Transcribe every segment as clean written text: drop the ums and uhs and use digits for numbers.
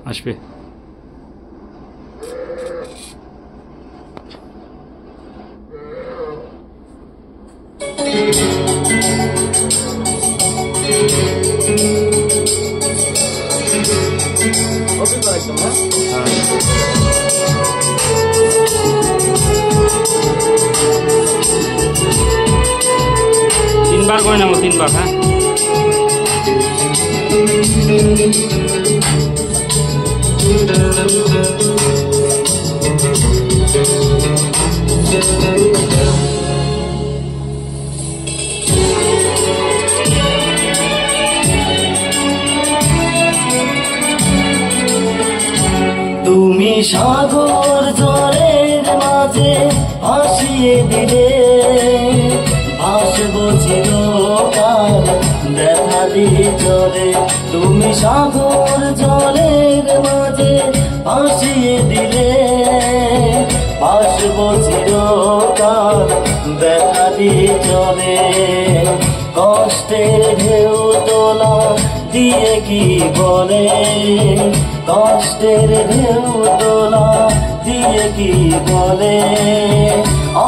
আসবে। তিনবার করে নেবো, তিনবার। হ্যাঁ, তুমি সাগর জলের মাঝে ভাসিয়ে দিলে, ভাসবো চিরকাল দেখা দিয়ে চলে। তুমি সাগর জলের মাঝে ভাসিয়ে দিলে, ভাসবো চিরকাল দেখা দিয়ে চলে। কষ্টের ঢেউ তোলা দিয়ে কি বলে, কষ্টের ঢেউ তোলা দিয়ে কি বলে।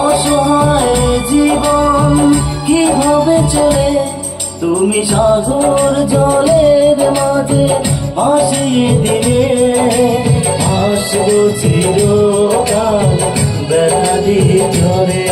অসহায় জীবন কিভাবে চলে, তুমি সাগর জলের মাঝে ভাসিয়ে দিলে, ভাসবো চিরকাল দেখা দিয়ে চলে।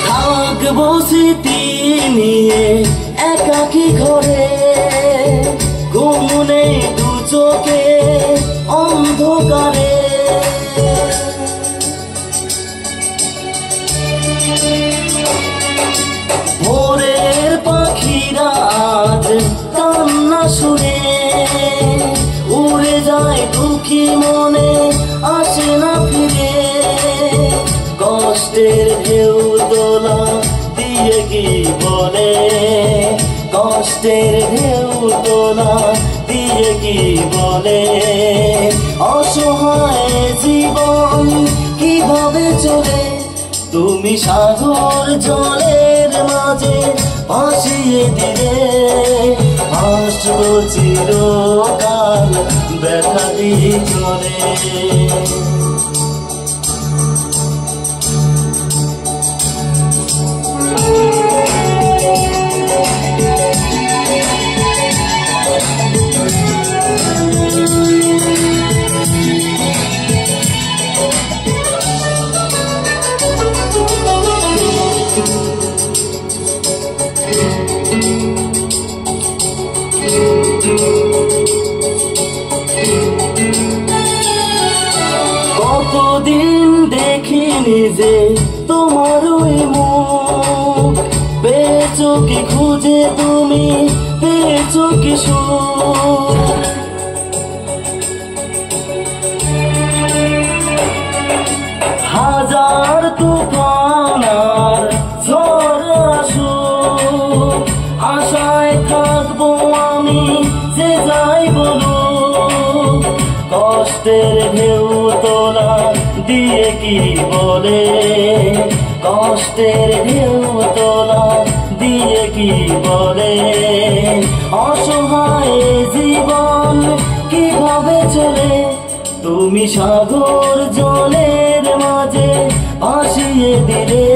থাকবো স্মৃতি নিয়ে একাকী ঘরে, ঘুম নেই দু চোখে অন্ধকারে। ভোরের পাখিরা আজ কান্না শুনে, উড়ে যায় দুঃখী মনে আসে না ফিরে। কষ্টের ঢেউ তোলা দিয়ে কি বলে, কষ্টের ঢেউ তোলা দিয়ে কি বলে। অসহায় জীবন কিভাবে চলে, তুমি সাগর জলের মাঝে ভাসিয়ে দিলে, ভাসবো চিরকাল দেখা দিয়ে চলে। কতদিন দেখিনি যে তোমার ওই মুখ, পেয়েছো কি খুঁজে তুমি, পেয়েছো কি সুখ। হাজার তুফান আর ঝড় আসুক, আশায় থাকবো আমি যে যাই বলুক। কষ্টের ঢেউ তোলা দিয়ে কি বলে, কষ্টের ঢেউ তোলা দিয়ে কি বলে। অসহায় জীবন কিভাবে চলে, তুমি সাগর জলের মাঝে ভাসিয়ে দিলে,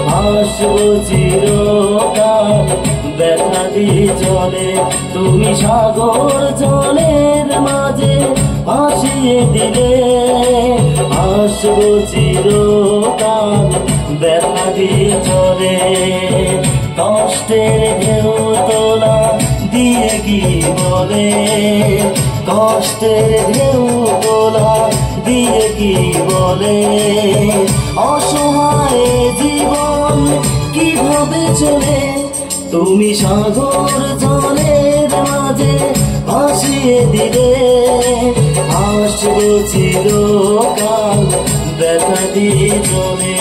ভাসবো চিরকাল দেখা দিয়ে চলে। তুমি সাগর জলের মাঝে ভাসিয়ে দিলে, ভাসবো চিরকাল দেখা দিয়ে চলে। কষ্টের ঢেউ তোলা দিয়ে কি বলে, কষ্টের ঢেউ তোলা দিয়ে কি বলে অসহায় জীবন কিভাবে চলে তুমি সাগর জলের মাঝে ভাসিয়ে দিলে আসবো চিরকাল ব্যথা দিয়ে চলে